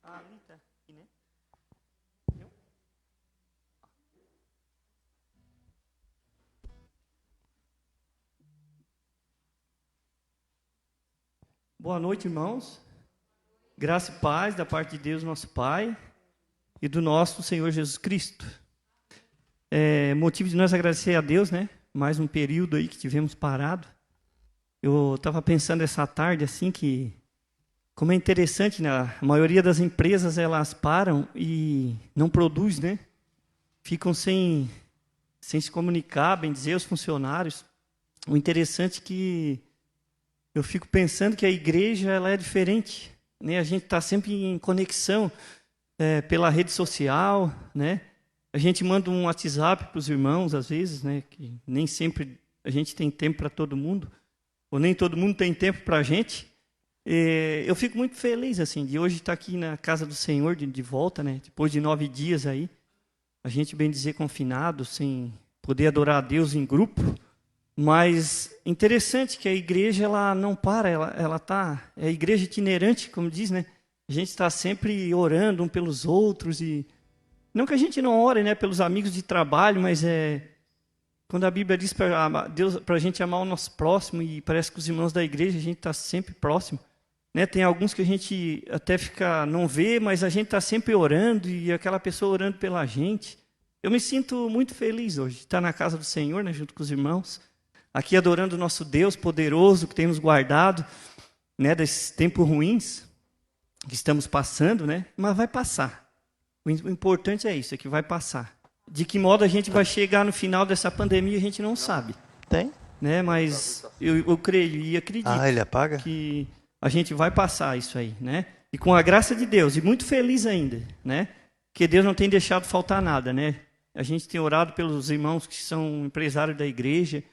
Ali tá aqui, né? Boa noite, irmãos. Graça e paz da parte de Deus, nosso Pai, e do nosso Senhor Jesus Cristo. Motivo de nós agradecer a Deus, né? Mais um período aí que tivemos parado. Eu estava pensando essa tarde, assim, que como é interessante, né? A maioria das empresas, elas param e não produz, né? Ficam sem se comunicar, bem dizer, os funcionários. O interessante é que eu fico pensando que a igreja ela é diferente, né? A gente está sempre em conexão pela rede social, né? A gente manda um WhatsApp para os irmãos, às vezes, né? Que nem sempre a gente tem tempo para todo mundo, ou nem todo mundo tem tempo para a gente. Eu fico muito feliz assim de hoje estar aqui na casa do Senhor de volta, né? Depois de 9 dias aí, a gente bem dizer confinado, sem poder adorar a Deus em grupo. Mas interessante que a igreja ela não para, ela tá é igreja itinerante, como diz, né? A gente está sempre orando um pelos outros e não que a gente não ore, né, pelos amigos de trabalho, mas quando a Bíblia diz para Deus, para a gente amar o nosso próximo, e parece que os irmãos da igreja a gente está sempre próximo, né? Tem alguns que a gente até não vê, mas a gente está sempre orando e aquela pessoa orando pela gente. Eu me sinto muito feliz hoje de estar na casa do Senhor, né, junto com os irmãos, aqui adorando o nosso Deus poderoso que tem nos guardado, né, desses tempos ruins que estamos passando, né? Mas vai passar. O importante é isso, é que vai passar. De que modo a gente vai chegar no final dessa pandemia, a gente não sabe. Tem? Né? Mas eu creio e acredito ele apaga? que a gente vai passar isso aí, né? E com a graça de Deus, e muito feliz ainda, né? Que Deus não tem deixado faltar nada, né? A gente tem orado pelos irmãos que são empresários da igreja.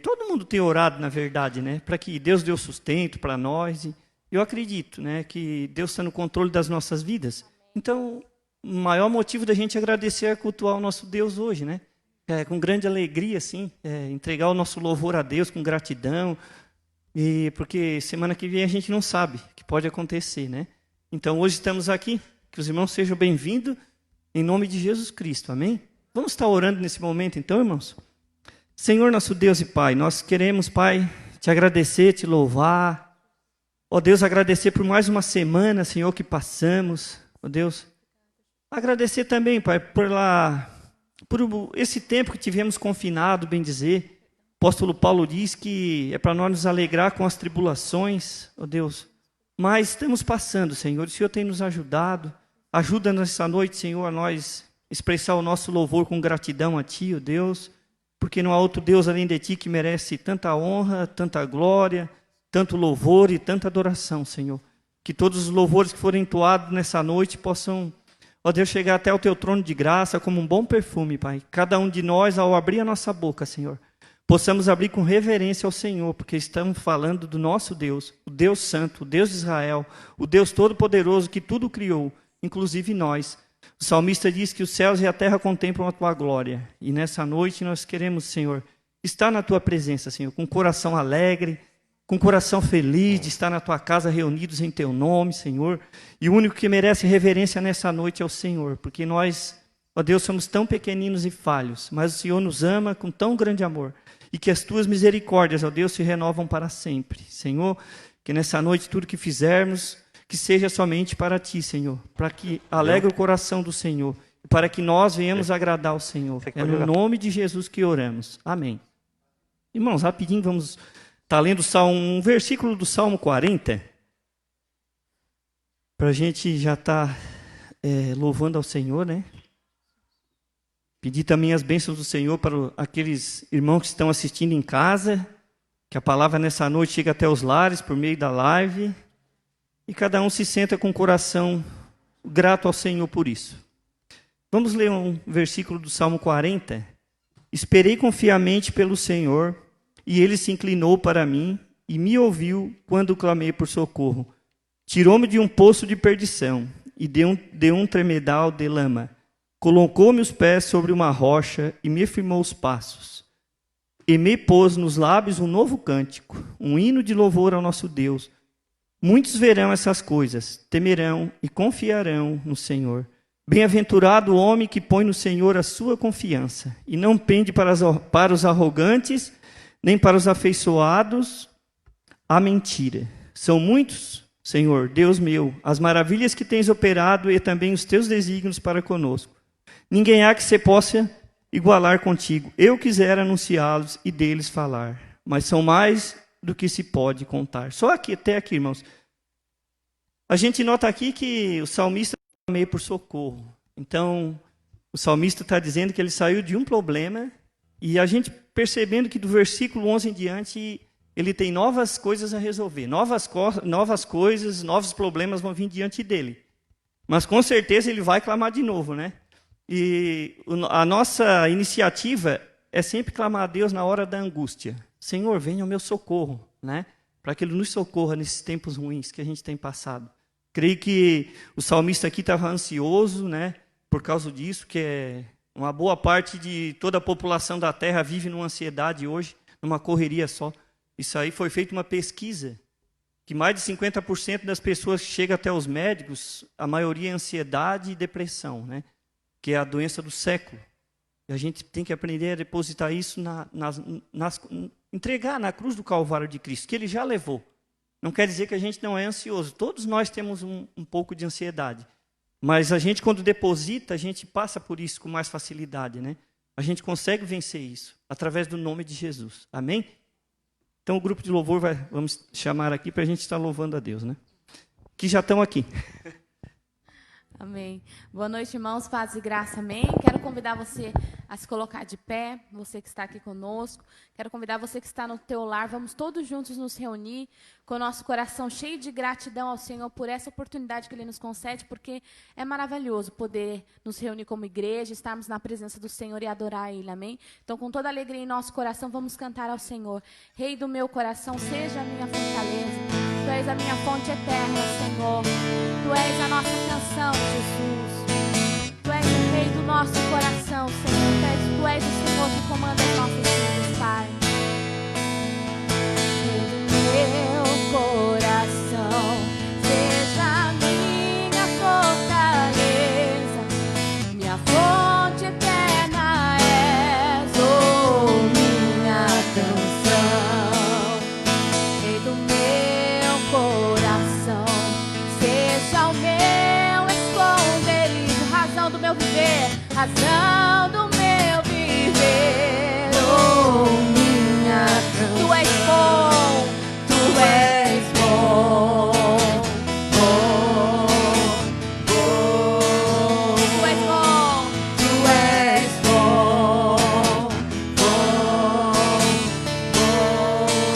Todo mundo tem orado, na verdade, né? Para que Deus dê o sustento para nós. E eu acredito, né? Que Deus está no controle das nossas vidas. Então, o maior motivo da gente agradecer é cultuar o nosso Deus hoje, né? Com grande alegria, assim, entregar o nosso louvor a Deus com gratidão, porque semana que vem a gente não sabe o que pode acontecer, né? Então, hoje estamos aqui, que os irmãos sejam bem-vindos, em nome de Jesus Cristo, amém? Vamos estar orando nesse momento, então, irmãos? Senhor, nosso Deus e Pai, nós queremos, Pai, te agradecer, te louvar, ó Deus, agradecer por mais uma semana, Senhor, que passamos, ó Deus, agradecer também, Pai, por esse tempo que tivemos confinado, bem dizer. O apóstolo Paulo diz que é para nós nos alegrar com as tribulações, ó Deus. Mas estamos passando, Senhor, o Senhor tem nos ajudado. Ajuda nessa noite, Senhor, a nós expressar o nosso louvor com gratidão a Ti, ó Deus. Porque não há outro Deus além de Ti que merece tanta honra, tanta glória, tanto louvor e tanta adoração, Senhor. Que todos os louvores que forem entoados nessa noite possam, ó Deus, chegar até o Teu trono de graça como um bom perfume, Pai. Cada um de nós, ao abrir a nossa boca, Senhor, possamos abrir com reverência ao Senhor, porque estamos falando do nosso Deus, o Deus Santo, o Deus de Israel, o Deus Todo-Poderoso que tudo criou, inclusive nós. O salmista diz que os céus e a terra contemplam a Tua glória. E nessa noite nós queremos, Senhor, estar na Tua presença, Senhor, com o coração alegre, com o coração feliz de estar na Tua casa reunidos em Teu nome, Senhor. E o único que merece reverência nessa noite é o Senhor, porque nós, ó Deus, somos tão pequeninos e falhos, mas o Senhor nos ama com tão grande amor, e que as Tuas misericórdias, ó Deus, se renovam para sempre. Senhor, que nessa noite tudo que fizermos, que seja somente para Ti, Senhor, para que alegre o coração do Senhor, para que nós venhamos agradar ao Senhor. É no nome de Jesus que oramos. Amém. Irmãos, rapidinho vamos estar lendo um versículo do Salmo 40, para a gente já estar louvando ao Senhor, né? Pedir também as bênçãos do Senhor para aqueles irmãos que estão assistindo em casa, que a palavra nessa noite chegue até os lares por meio da live, e cada um se senta com o coração grato ao Senhor por isso. Vamos ler um versículo do Salmo 40. Esperei confiamente pelo Senhor, e Ele se inclinou para mim, e me ouviu quando clamei por socorro. Tirou-me de um poço de perdição, e de um tremedal de lama. Colocou-me os pés sobre uma rocha, e me firmou os passos. E me pôs nos lábios um novo cântico, um hino de louvor ao nosso Deus. Muitos verão essas coisas, temerão e confiarão no Senhor. Bem-aventurado o homem que põe no Senhor a sua confiança e não pende para os arrogantes, nem para os afeiçoados à mentira. São muitos, Senhor, Deus meu, as maravilhas que tens operado e também os teus desígnios para conosco. Ninguém há que se possa igualar contigo. Eu quisera anunciá-los e deles falar, mas são mais do que se pode contar. Só aqui, até aqui, irmãos. A gente nota aqui que o salmista meio por socorro. Então, o salmista está dizendo que ele saiu de um problema e a gente percebendo que do versículo 11 em diante ele tem novas coisas a resolver, novas coisas, novos problemas vão vir diante dele. Mas com certeza ele vai clamar de novo, né? E a nossa iniciativa é sempre clamar a Deus na hora da angústia. Senhor, venha ao meu socorro, né? Para que Ele nos socorra nesses tempos ruins que a gente tem passado. Creio que o salmista aqui estava ansioso, né? Por causa disso, que é uma boa parte de toda a população da Terra vive numa ansiedade hoje, numa correria só. Isso aí foi feita uma pesquisa, que mais de 50% das pessoas que chegam até os médicos, a maioria é ansiedade e depressão, né? Que é a doença do século. E a gente tem que aprender a depositar isso, entregar na cruz do Calvário de Cristo, que Ele já levou. Não quer dizer que a gente não é ansioso. Todos nós temos um pouco de ansiedade. Mas a gente, quando deposita, a gente passa por isso com mais facilidade, né? A gente consegue vencer isso, através do nome de Jesus. Amém? Então, o grupo de louvor, vamos chamar aqui para a gente estar louvando a Deus, né? Que já estão aqui. Amém. Boa noite, irmãos, paz e graça, amém. Quero convidar você a se colocar de pé, você que está aqui conosco. Quero convidar você que está no teu lar, vamos todos juntos nos reunir com o nosso coração cheio de gratidão ao Senhor por essa oportunidade que Ele nos concede, porque é maravilhoso poder nos reunir como igreja, estarmos na presença do Senhor e adorar Ele, amém? Então, com toda alegria em nosso coração, vamos cantar ao Senhor. Rei do meu coração, seja a minha fortaleza. Tu és a minha fonte eterna, Senhor. Tu és a nossa canção, Jesus. Tu és o Rei do nosso coração, Senhor. Tu és o Senhor que comanda as nossas vidas, Pai. Rei do meu coração, seja a minha fortaleza, minha fonte eterna és, oh, minha canção. Rei do meu coração, seja o meu esconderijo, razão do meu viver, razão do meu viver, oh, minha canção. Tu és bom, tu és bom, bom, bom. Tu és bom, tu és bom, bom, bom.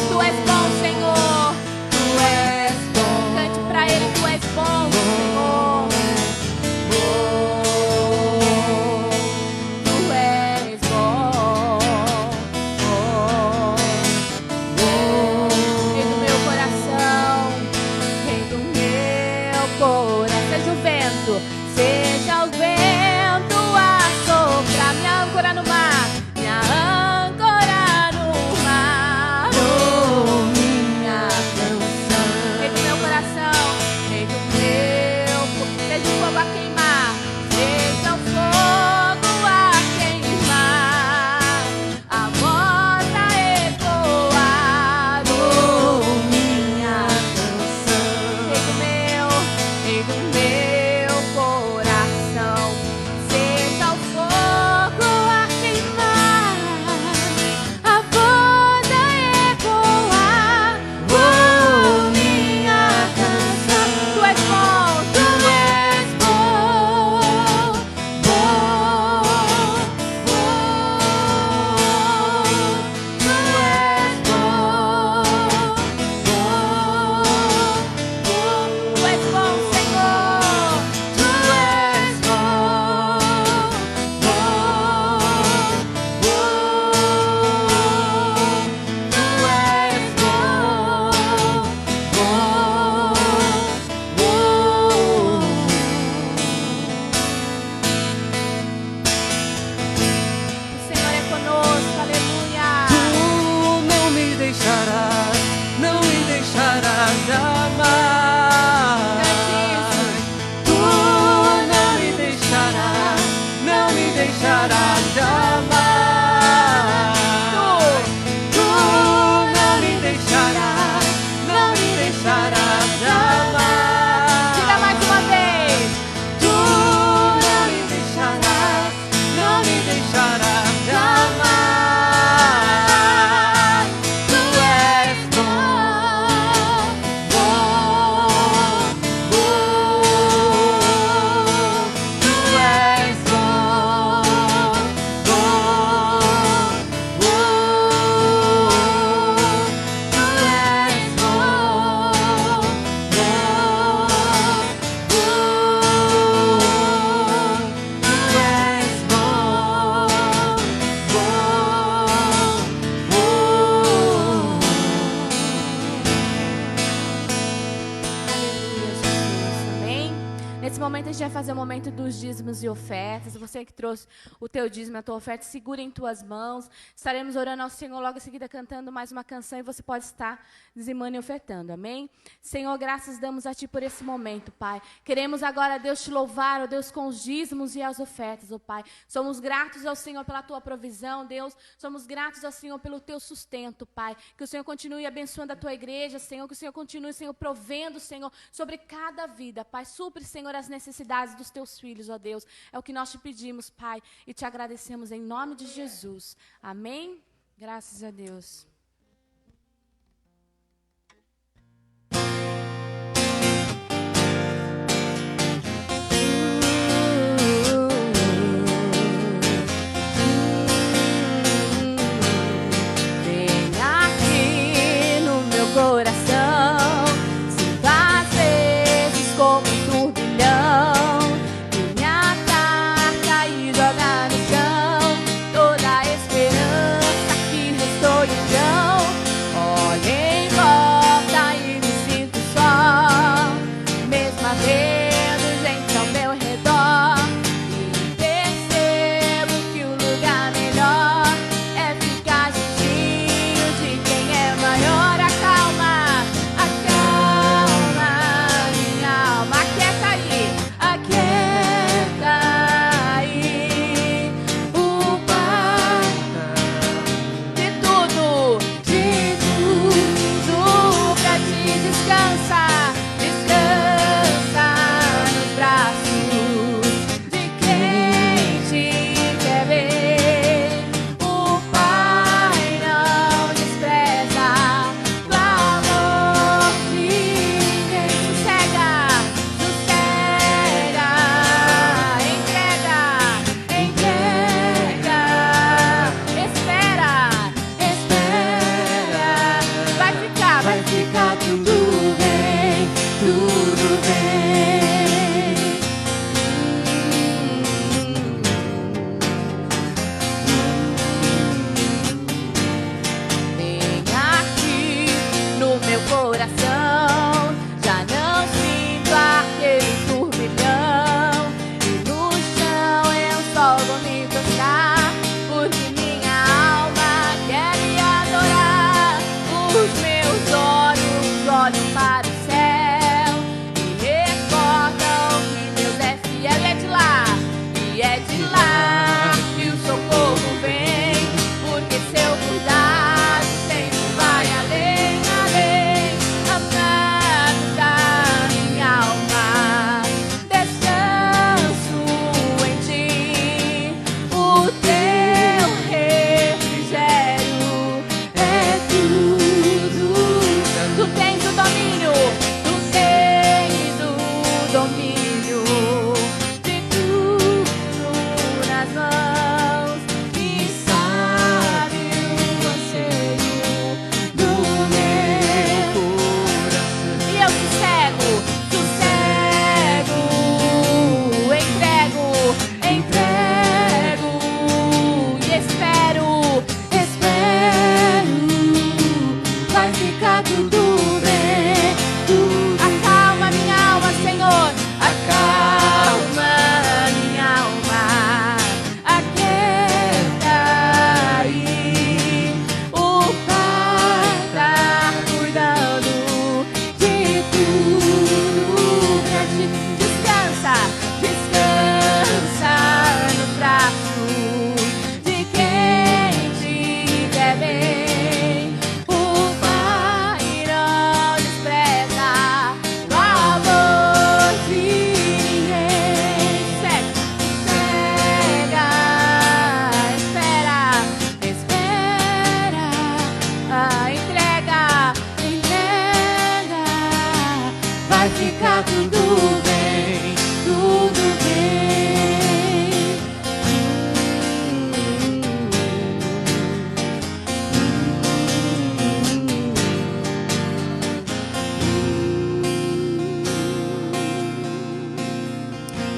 Tu és bom, Senhor, tu és bom. Cante pra Ele, tu és bom, Senhor. Tu és bom, Rei do meu coração, Rei do meu coração. Seja o vento, seja o vento a soprar, minha âncora no mar, minha âncora no mar, oh, minha canção. Rei do meu coração, Rei do meu, seja o fogo a queimar, seja o fogo a queimar, a voz a ecoar, oh, minha canção. Rei do meu coração, Nesse momento a gente vai fazer o momento dos dízimos e ofertas. Você que trouxe o teu dízimo, a tua oferta, segura em tuas mãos. Estaremos orando ao Senhor logo em seguida, cantando mais uma canção, e você pode estar dizimando e ofertando, amém? Senhor, graças damos a Ti por esse momento, Pai. Queremos agora, Deus, Te louvar, ó Deus, com os dízimos e as ofertas, ó Pai. Somos gratos ao Senhor pela Tua provisão, Deus. Somos gratos ao Senhor pelo Teu sustento, Pai. Que o Senhor continue abençoando a Tua igreja, Senhor. Que o Senhor continue, Senhor, provendo, Senhor, sobre cada vida, Pai. Supre, Senhor, as necessidades dos Teus filhos, ó Deus. É o que nós Te pedimos, Pai, e Te agradecemos em nome de Jesus. Amém? Graças a Deus. Vem aqui no meu coração, sinto às vezes como um turbilhão, que me ataca e joga no chão toda a esperança que restou então. Olho em volta e me sinto só, mesmo havendo gente ao meu redor, e percebo que o lugar melhor é ficar juntinho de quem é maior. Acalma, acalma minha alma, aquieta aí, o Pai de tudo pra ti. Descansa, descansa nos braços de quem te quer ver. O Pai não despreza o amor de ninguém. Sossega, sossega, entrega, entrega, espera, espera. Vai ficar tudo bem, tudo bem. Vem aqui no meu coração, já não sinto aquele turbilhão, e no chão eu só vou me prostrar, porque minha alma quer me adorar. Os meus olhos olham para o céu e recordam que Deus é fiel, e é de lá que o socorro vem, porque seu cuidado sempre vai além, além. Amado da minha alma, descanso em ti, o teu refrigério é tudo. Tu tens o domínio, tu tens o domínio de tudo nas mãos, e sabe o anseio do meu coração. E eu sossego, entrego e espero, vai ficar tudo bem. Acalma minha alma, Senhor, acalma minha alma, aquieta aí, o Pai tá cuidando de tudo pra ti. Descansa, descansa nos braços de quem te quer bem. O Pai não despreza o amor de ninguém. Cega, espera, espera, entrega, entrega. Vai ficar tudo bem, tudo bem.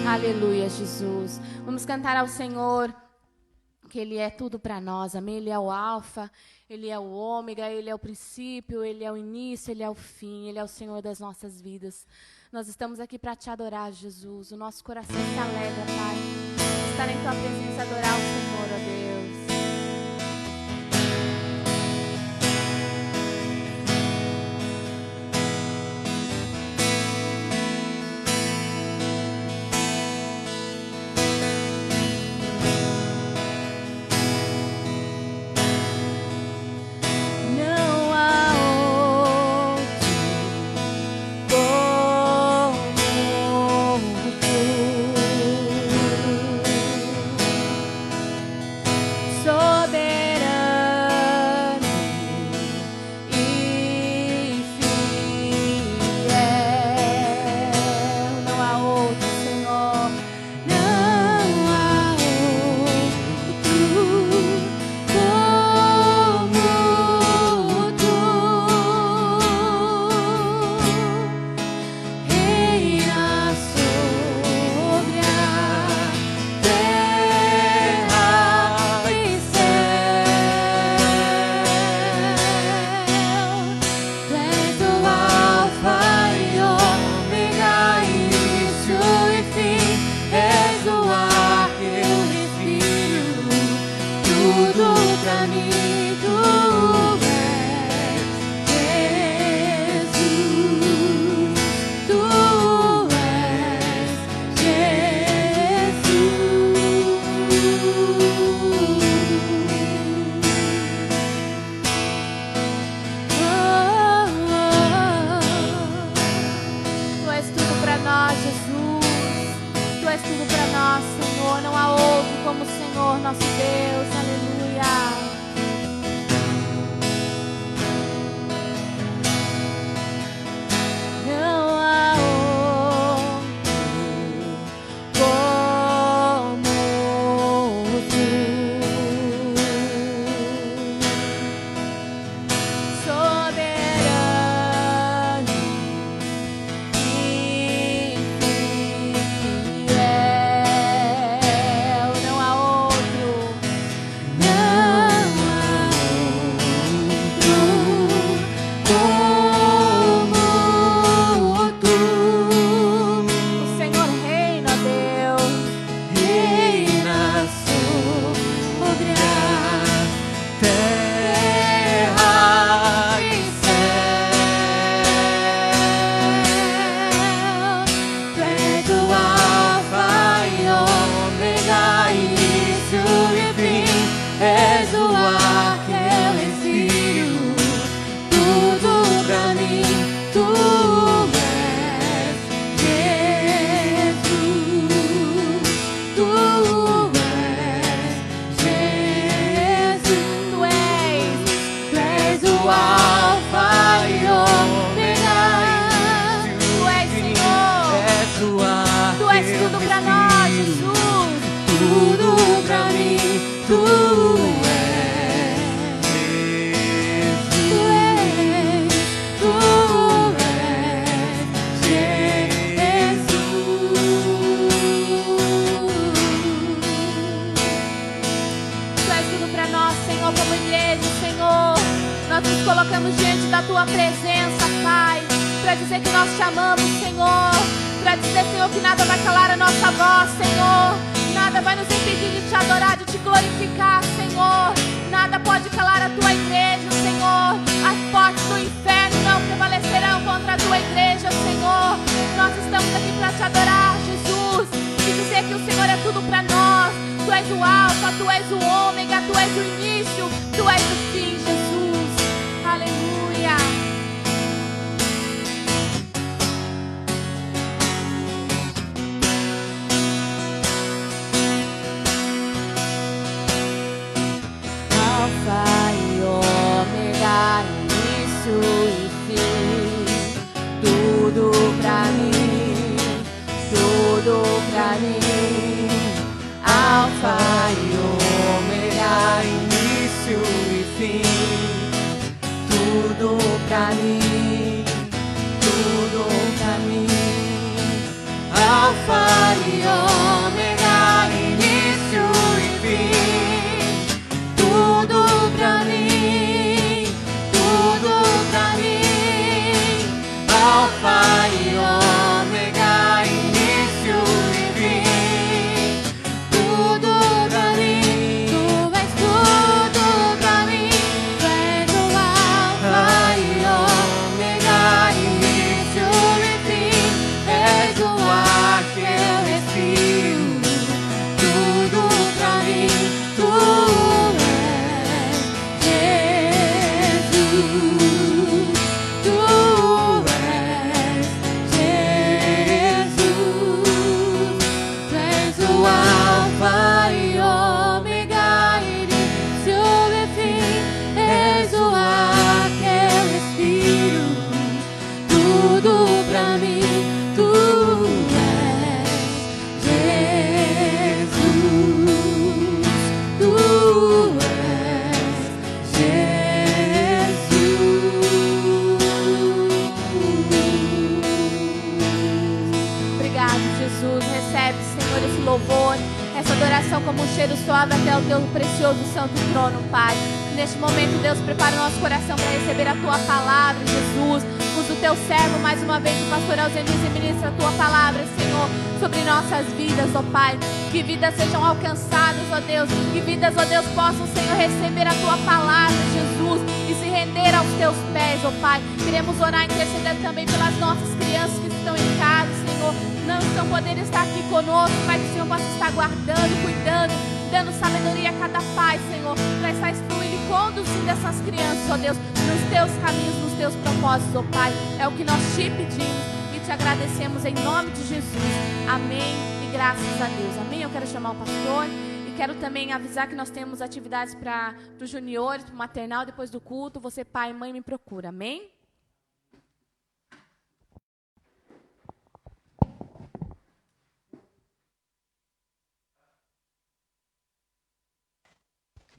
Aleluia, Jesus. Vamos cantar ao Senhor, que Ele é tudo para nós, amém? Ele é o alfa, Ele é o ômega, Ele é o princípio, Ele é o início, Ele é o fim, Ele é o Senhor das nossas vidas. Nós estamos aqui para te adorar, Jesus. O nosso coração se alegra, Pai, estar em tua presença, adorar o Senhor, ó Deus. Alfa e Ômega. Obrigado, Jesus. Recebe, Senhor, esse louvor, essa adoração como um cheiro suave até o teu precioso santo trono, Pai. Neste momento, Deus, prepara o nosso coração para receber a tua palavra, Jesus. Usa o teu servo mais uma vez, o pastor Alzenis, e ministra a tua palavra, Senhor, sobre nossas vidas, ó Pai. Que vidas sejam alcançadas, ó Deus. Que vidas, ó Deus, possam, Senhor, receber a tua palavra, Jesus, e se render aos teus pés, ó Pai. Queremos orar e interceder também pelas nossas crianças que estão em casa, Senhor, não estão podendo estar aqui conosco, Pai, que o Senhor possa estar guardando, cuidando, dando sabedoria a cada pai, Senhor, para estar instruindo e conduzindo essas crianças, ó Deus, nos teus caminhos, nos teus propósitos, ó Pai. É o que nós te pedimos e te agradecemos em nome de Jesus. Amém e graças a Deus. Amém. Eu quero chamar o pastor e quero também avisar que nós temos atividades para os juniores, para o maternal, depois do culto. Você, pai e mãe, me procura. Amém?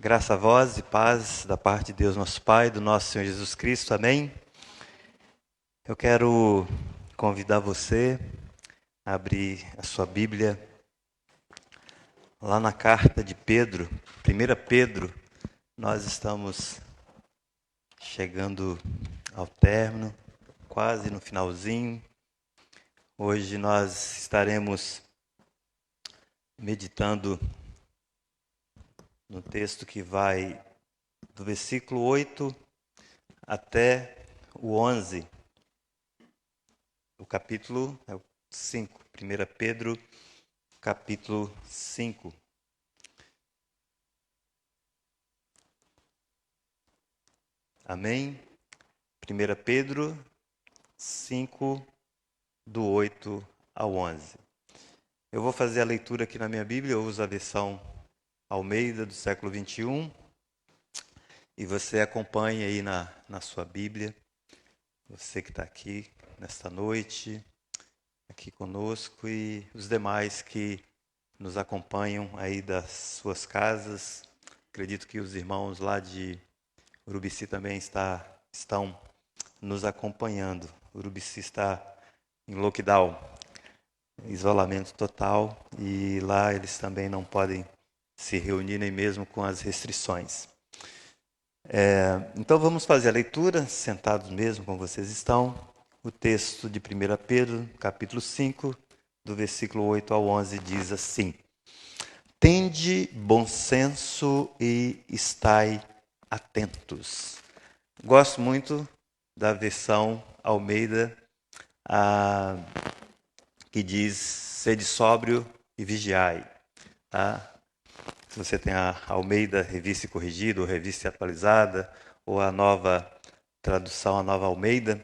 Graça a vós e paz da parte de Deus nosso Pai, do nosso Senhor Jesus Cristo. Amém? Eu quero convidar você a abrir a sua Bíblia lá na carta de Pedro, 1 Pedro. Nós estamos chegando ao término, quase no finalzinho. Hoje nós estaremos meditando no texto que vai do versículo 8 até o 11. O capítulo é o 5, 1 Pedro, capítulo 5. Amém? 1 Pedro 5, do 8 ao 11. Eu vou fazer a leitura aqui na minha Bíblia, eu uso a versão Almeida do século 21, e você acompanha aí na sua Bíblia, você que está aqui nesta noite, aqui conosco, e os demais que nos acompanham aí das suas casas. Acredito que os irmãos lá de Urubici também estão nos acompanhando. Urubici está em lockdown, isolamento total, e lá eles também não podem se reunir nem mesmo com as restrições. Então vamos fazer a leitura, sentados mesmo como vocês estão. O texto de 1 Pedro, capítulo 5, do versículo 8 ao 11, diz assim: Tende bom senso e estai atentos. Gosto muito da versão Almeida, que diz: sede sóbrio e vigiai. Tá? Se você tem a Almeida Revista e Corrigida, ou Revista Atualizada, ou a nova tradução, a nova Almeida,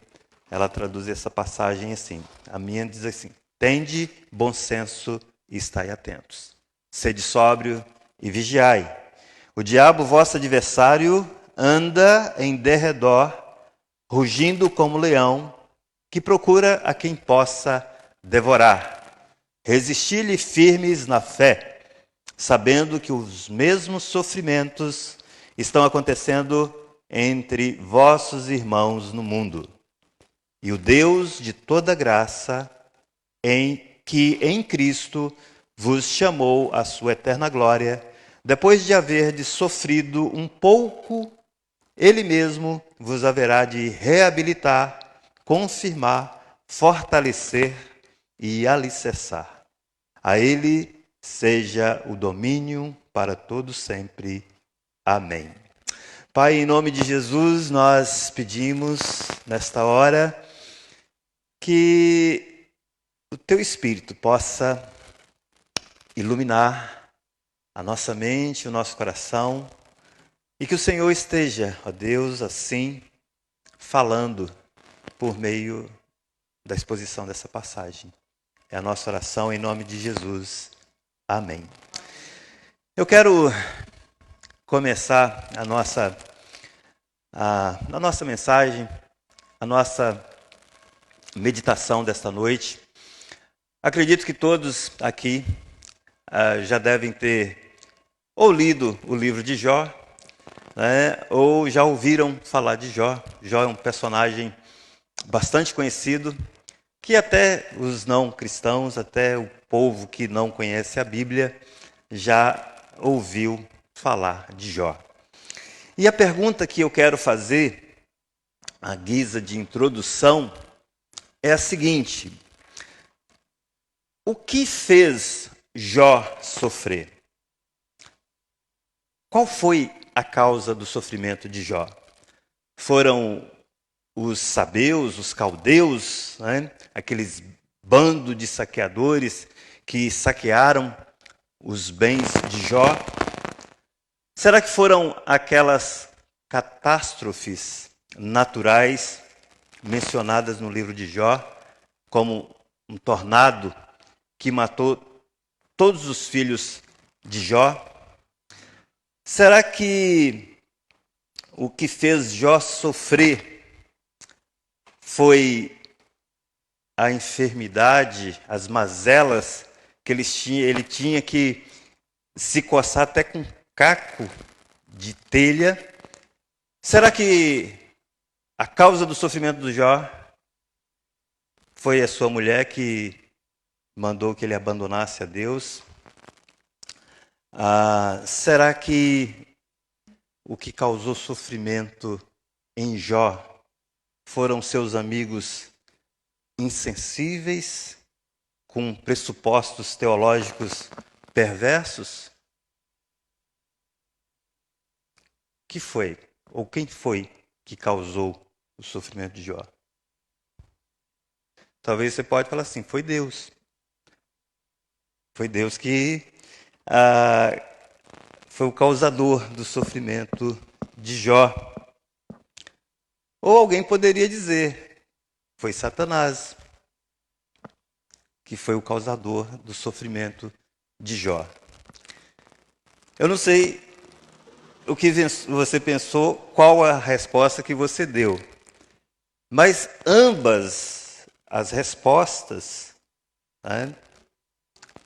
ela traduz essa passagem assim. A minha diz assim: tende bom senso e estai atentos. Sede sóbrio e vigiai. O diabo, vosso adversário, anda em derredor, rugindo como leão, que procura a quem possa devorar. Resisti-lhe firmes na fé, sabendo que os mesmos sofrimentos estão acontecendo entre vossos irmãos no mundo. E o Deus de toda graça, que em Cristo vos chamou à sua eterna glória, depois de haverdes sofrido um pouco, Ele mesmo vos haverá de reabilitar, confirmar, fortalecer e alicerçar. A Ele seja o domínio para todos sempre. Amém. Pai, em nome de Jesus, nós pedimos nesta hora que o Teu Espírito possa iluminar a nossa mente, o nosso coração, e que o Senhor esteja, ó Deus, assim, falando por meio da exposição dessa passagem. É a nossa oração em nome de Jesus. Amém. Eu quero começar a nossa mensagem, a nossa meditação desta noite. Acredito que todos aqui já devem ter ou lido o livro de Jó, né, ou já ouviram falar de Jó. Jó é um personagem bastante conhecido que até os não cristãos, até o povo que não conhece a Bíblia, já ouviu falar de Jó. E a pergunta que eu quero fazer, à guisa de introdução, é a seguinte: o que fez Jó sofrer? Qual foi a causa do sofrimento de Jó? Foram os sabeus, os caldeus, né? Aqueles bando de saqueadores que saquearam os bens de Jó? Será que foram aquelas catástrofes naturais mencionadas no livro de Jó, como um tornado que matou todos os filhos de Jó? Será que o que fez Jó sofrer foi a enfermidade, as mazelas que ele tinha que se coçar até com caco de telha? Será que a causa do sofrimento do Jó foi a sua mulher que mandou que ele abandonasse a Deus? Será que o que causou sofrimento em Jó foram seus amigos insensíveis, com pressupostos teológicos perversos? Que foi? Ou quem foi que causou o sofrimento de Jó? Talvez você pode falar assim, foi Deus. Foi Deus que foi o causador do sofrimento de Jó. Ou alguém poderia dizer, foi Satanás que foi o causador do sofrimento de Jó. Eu não sei o que você pensou, qual a resposta que você deu. Mas ambas as respostas, né,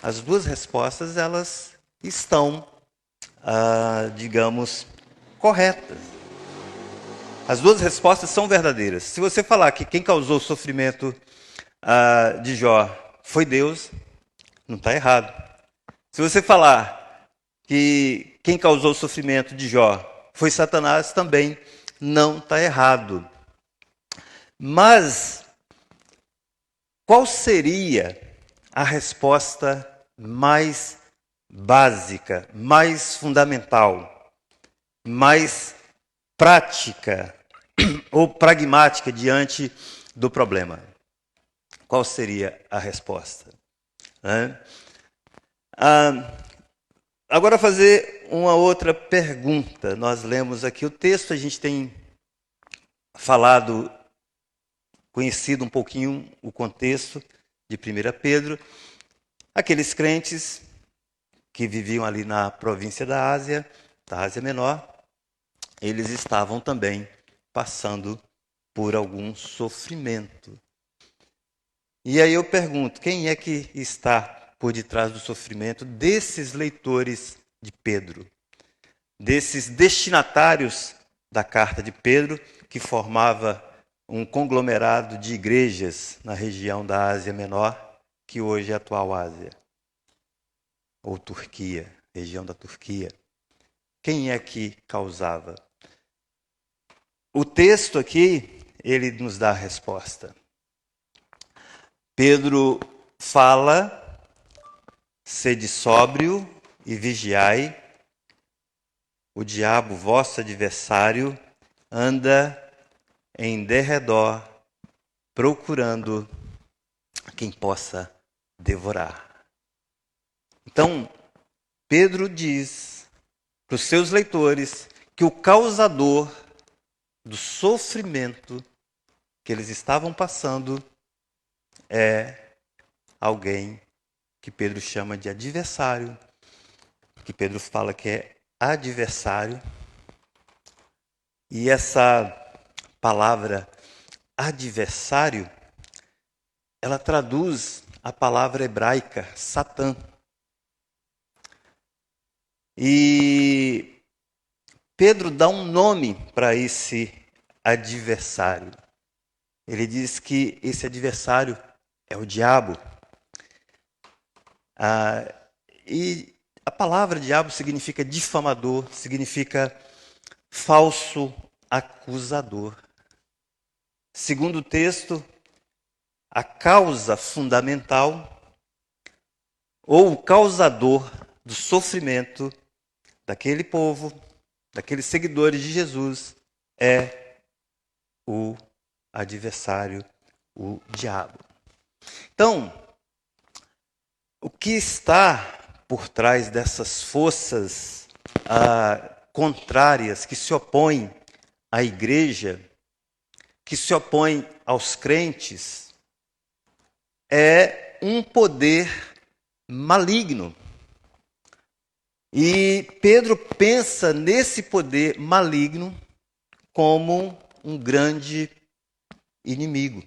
as duas respostas, elas estão, digamos, corretas. As duas respostas são verdadeiras. Se você falar que quem causou o sofrimento de Jó foi Deus, não está errado. Se você falar que quem causou o sofrimento de Jó foi Satanás, também não está errado. Mas qual seria a resposta mais básica, mais fundamental, mais prática ou pragmática diante do problema? Qual seria a resposta? Agora fazer uma outra pergunta. Nós lemos aqui o texto, a gente tem falado, conhecido um pouquinho o contexto de 1 Pedro. Aqueles crentes que viviam ali na província da Ásia Menor, eles estavam também passando por algum sofrimento. E aí eu pergunto, quem é que está por detrás do sofrimento desses leitores de Pedro? Desses destinatários da carta de Pedro, que formava um conglomerado de igrejas na região da Ásia Menor, que hoje é a atual Ásia, ou Turquia, região da Turquia. Quem é que causava? O texto aqui, ele nos dá a resposta. Pedro fala, sede sóbrio e vigiai, o diabo, vosso adversário, anda em derredor, procurando quem possa devorar. Então, Pedro diz para os seus leitores que o causador do sofrimento que eles estavam passando é alguém que Pedro chama de adversário, que Pedro fala que é adversário. E essa palavra adversário, ela traduz a palavra hebraica Satã. E Pedro dá um nome para esse adversário. Ele diz que esse adversário é o diabo. E a palavra diabo significa difamador, significa falso acusador. Segundo o texto, a causa fundamental ou o causador do sofrimento daquele povo, daqueles seguidores de Jesus, é o adversário, o diabo. Então, o que está por trás dessas forças contrárias que se opõem à igreja, que se opõem aos crentes, é um poder maligno. E Pedro pensa nesse poder maligno como um grande inimigo.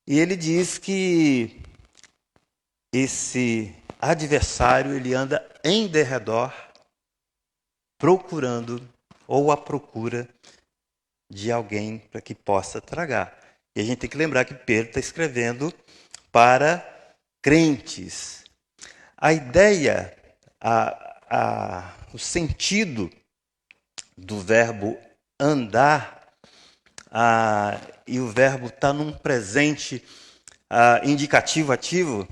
E ele diz que esse adversário, ele anda em derredor, procurando ou à procura de alguém para que possa tragar. E a gente tem que lembrar que Pedro está escrevendo para crentes. A ideia, o sentido do verbo andar, e o verbo está num presente indicativo ativo,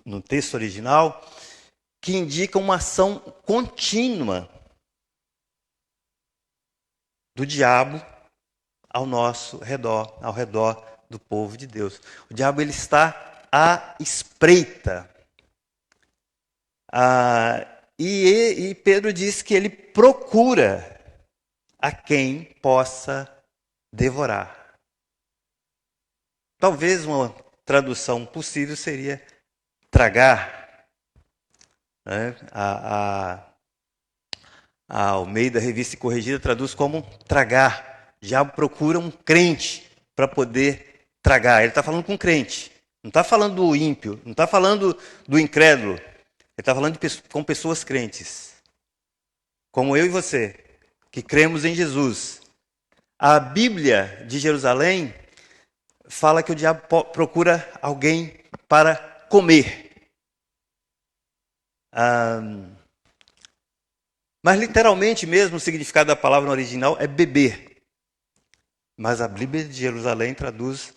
no texto original, que indica uma ação contínua do diabo ao nosso redor, ao redor do povo de Deus. O diabo, ele está à espreita. E Pedro diz que ele procura a quem possa devorar. Talvez uma tradução possível seria tragar. Né? A Almeida Revista e Corrigida traduz como tragar. O diabo procura um crente para poder tragar. Ele está falando com crente. Não está falando do ímpio. Não está falando do incrédulo. Ele está falando com pessoas crentes. Como eu e você, que cremos em Jesus. A Bíblia de Jerusalém fala que o diabo procura alguém para comer. Mas literalmente mesmo o significado da palavra no original é beber. Mas a Bíblia de Jerusalém traduz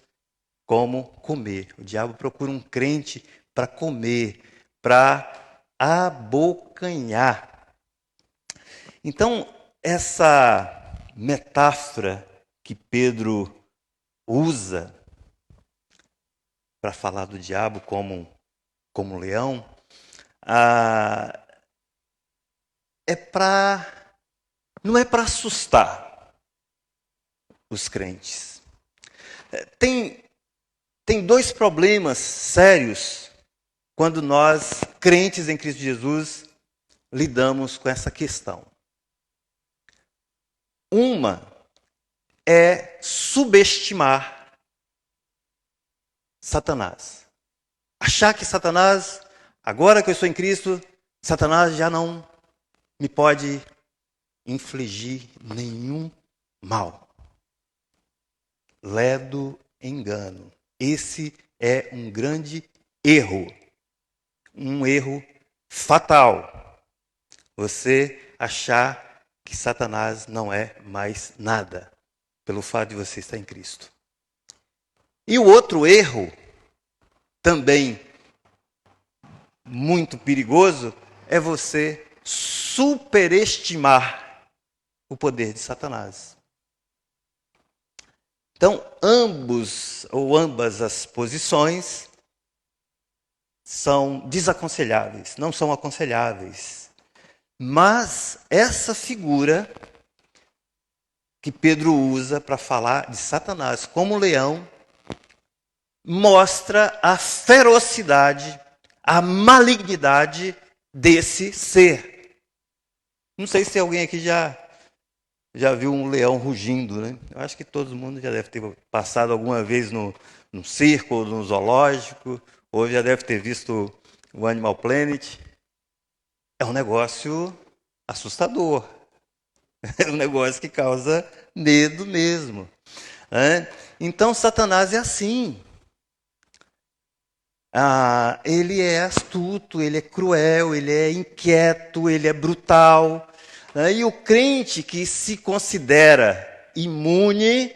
como comer. O diabo procura um crente para comer, para abocanhar. Então, essa metáfora que Pedro usa para falar do diabo como leão, não é para assustar os crentes. Tem dois problemas sérios quando nós, crentes em Cristo Jesus, lidamos com essa questão. Uma é subestimar Satanás. Achar que Satanás, agora que eu estou em Cristo, Satanás já não me pode infligir nenhum mal. Ledo engano. Esse é um grande erro. Um erro fatal. Você achar que Satanás não é mais nada, pelo fato de você estar em Cristo. E o outro erro, também muito perigoso, é você superestimar o poder de Satanás. Então, ambas as posições são desaconselháveis, não são aconselháveis. Mas essa figura que Pedro usa para falar de Satanás como leão mostra a ferocidade, a malignidade desse ser. Não sei se alguém aqui já viu um leão rugindo, né? Eu acho que todo mundo já deve ter passado alguma vez no circo ou no zoológico, ou já deve ter visto o Animal Planet. É um negócio assustador. É um negócio que causa medo mesmo. Então, Satanás é assim. ele é astuto, ele é cruel, ele é inquieto, ele é brutal. Né? E o crente que se considera imune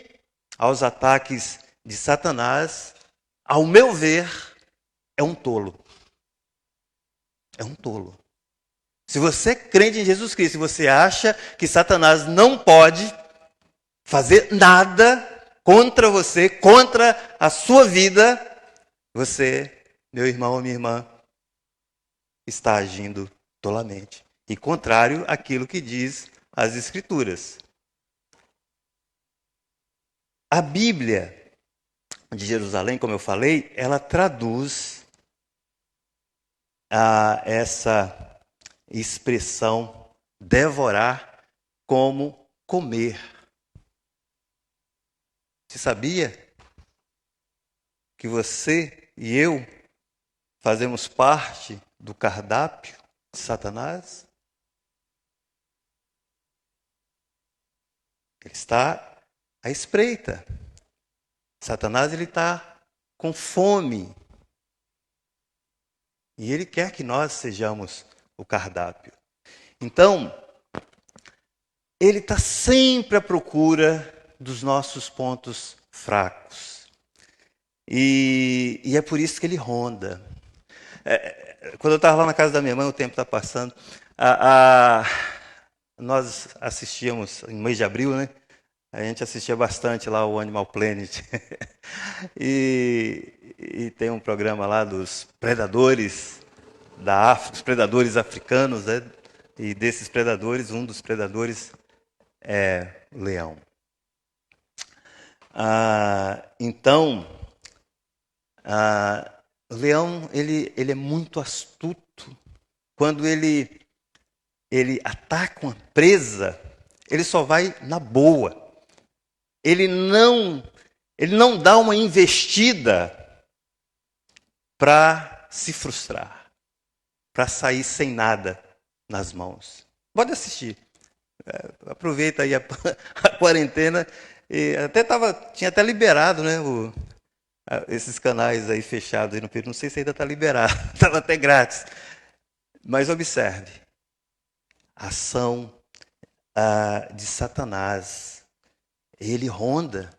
aos ataques de Satanás, ao meu ver, é um tolo. É um tolo. Se você é crente em Jesus Cristo e você acha que Satanás não pode fazer nada contra você, contra a sua vida, você, meu irmão ou minha irmã, está agindo tolamente. E contrário àquilo que diz as Escrituras. A Bíblia de Jerusalém, como eu falei, ela traduz essa expressão devorar como comer. Você sabia que você e eu fazemos parte do cardápio de Satanás? Ele está à espreita. Satanás ele está com fome. E ele quer que nós sejamos o cardápio. Então, ele está sempre à procura dos nossos pontos fracos. E é por isso que ele ronda. Quando eu estava lá na casa da minha mãe, o tempo está passando, nós assistíamos, em mês de abril, né? A gente assistia bastante lá o Animal Planet. e tem um programa lá dos predadores da África, os predadores africanos, né? E desses predadores, um dos predadores é o leão. Então, o leão ele é muito astuto. Quando ele ataca uma presa, ele só vai na boa. Ele não dá uma investida para se frustrar, para sair sem nada nas mãos. Pode assistir. Aproveita aí a quarentena. E tinha até liberado, né, esses canais aí fechados aí no Peru. Não sei se ainda está liberado. Estava até grátis. Mas observe. A ação de Satanás. Ele ronda.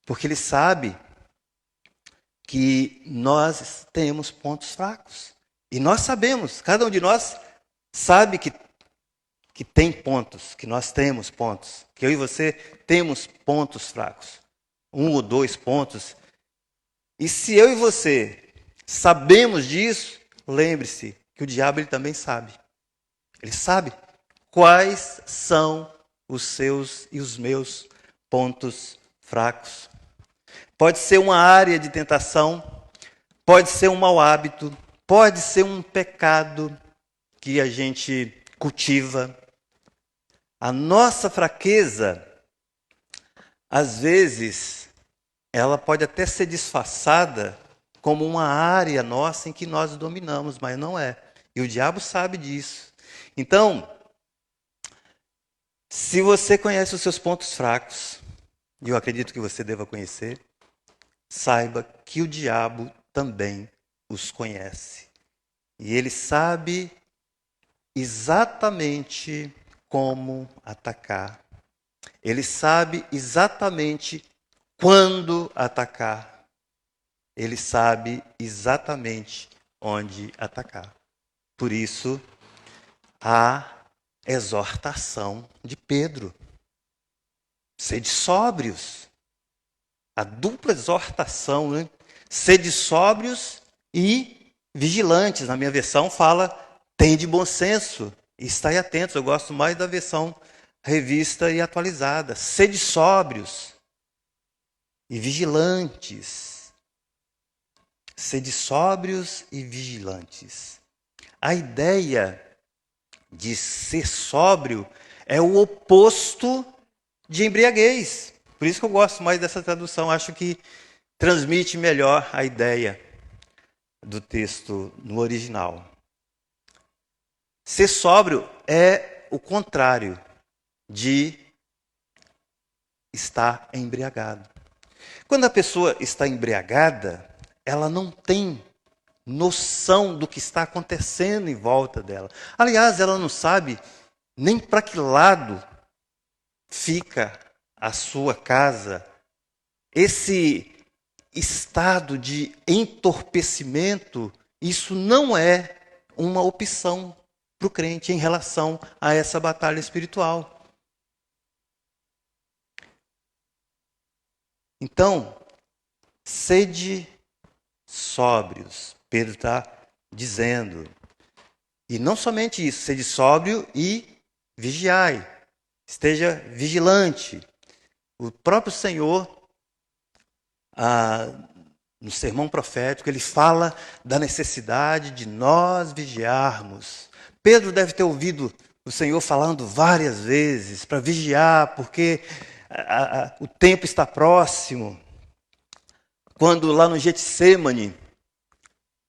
Porque ele sabe que nós temos pontos fracos. E nós sabemos, cada um de nós sabe que tem pontos, que nós temos pontos, que eu e você temos pontos fracos. 1 ou 2 pontos. E se eu e você sabemos disso, lembre-se que o diabo ele também sabe. Ele sabe quais são os seus e os meus pontos fracos. Pode ser uma área de tentação, pode ser um mau hábito, pode ser um pecado que a gente cultiva. A nossa fraqueza, às vezes, ela pode até ser disfarçada como uma área nossa em que nós dominamos, mas não é. E o diabo sabe disso. Então, se você conhece os seus pontos fracos, e eu acredito que você deva conhecer, saiba que o diabo também os conhece. E ele sabe exatamente como atacar. Ele sabe exatamente quando atacar. Ele sabe exatamente onde atacar. Por isso, a exortação de Pedro. Sede sóbrios. A dupla exortação, né? Sede sóbrios e vigilantes. Na minha versão fala, tende bom senso. E estai atentos, eu gosto mais da versão revista e atualizada. Sede sóbrios e vigilantes. Sede sóbrios e vigilantes. A ideia de ser sóbrio é o oposto de embriaguez. Por isso que eu gosto mais dessa tradução. Acho que transmite melhor a ideia do texto no original. Ser sóbrio é o contrário de estar embriagado. Quando a pessoa está embriagada, ela não tem noção do que está acontecendo em volta dela. Aliás, ela não sabe nem para que lado fica a sua casa. Esse estado de entorpecimento, isso não é uma opção para o crente em relação a essa batalha espiritual. Então, sede sóbrios, Pedro está dizendo. E não somente isso, sede sóbrio e vigiai. Esteja vigilante. O próprio Senhor, no sermão profético, ele fala da necessidade de nós vigiarmos. Pedro deve ter ouvido o Senhor falando várias vezes para vigiar, porque o tempo está próximo. Quando lá no Getsêmani,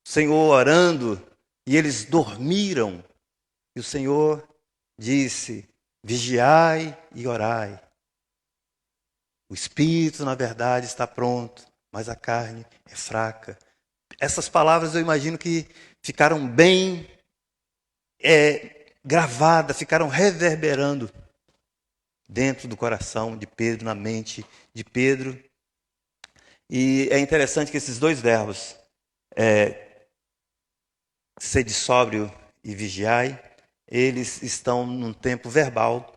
o Senhor orando, e eles dormiram, e o Senhor disse: vigiai e orai. O espírito, na verdade, está pronto, mas a carne é fraca. Essas palavras eu imagino que ficaram bem gravadas, ficaram reverberando dentro do coração de Pedro, na mente de Pedro. E é interessante que esses dois verbos, sede sóbrio e vigiai, eles estão num tempo verbal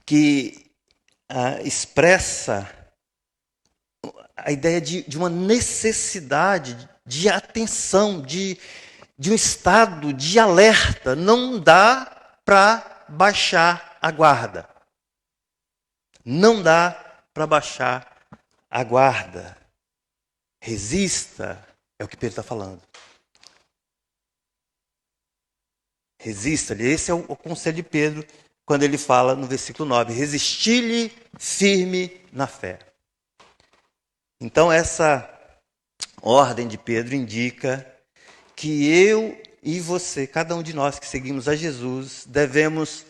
que expressa a ideia de uma necessidade de atenção, de um estado de alerta. Não dá para baixar a guarda. Não dá para baixar a guarda. Resista, é o que Pedro está falando. Resista-lhe. Esse é o conselho de Pedro quando ele fala no versículo 9: resisti-lhe firme na fé. Então essa ordem de Pedro indica que eu e você, cada um de nós que seguimos a Jesus, devemos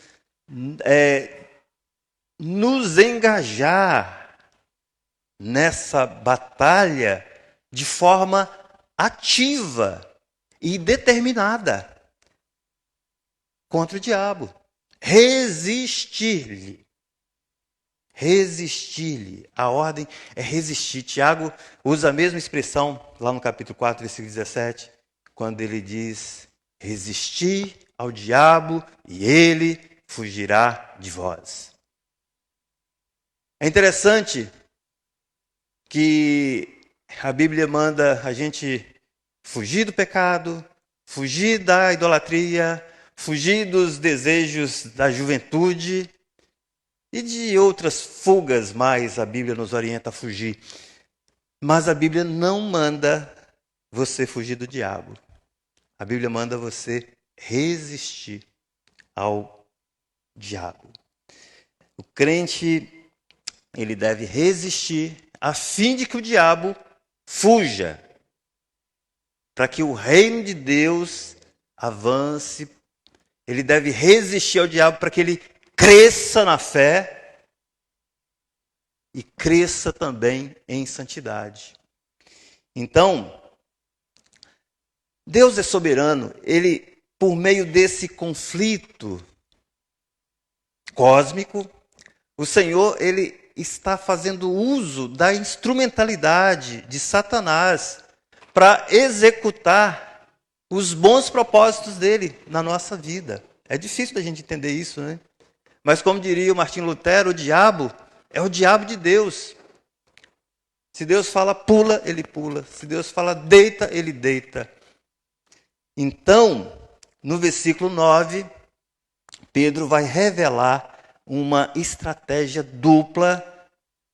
nos engajar nessa batalha de forma ativa e determinada contra o diabo. Resistir-lhe. Resistir-lhe. A ordem é resistir. Tiago usa a mesma expressão lá no capítulo 4, versículo 17, quando ele diz: resistir ao diabo e ele fugirá de vós. É interessante que a Bíblia manda a gente fugir do pecado, fugir da idolatria, fugir dos desejos da juventude e de outras fugas mais a Bíblia nos orienta a fugir. Mas a Bíblia não manda você fugir do diabo. A Bíblia manda você resistir ao diabo. O crente, ele deve resistir a fim de que o diabo fuja, para que o reino de Deus avance. Ele deve resistir ao diabo para que ele cresça na fé e cresça também em santidade. Então, Deus é soberano. Ele, por meio desse conflito cósmico, o Senhor, ele está fazendo uso da instrumentalidade de Satanás para executar os bons propósitos dele na nossa vida. É difícil da gente entender isso, né? Mas como diria o Martim Lutero, o diabo é o diabo de Deus. Se Deus fala pula, ele pula. Se Deus fala deita, ele deita. Então, no versículo 9, Pedro vai revelar uma estratégia dupla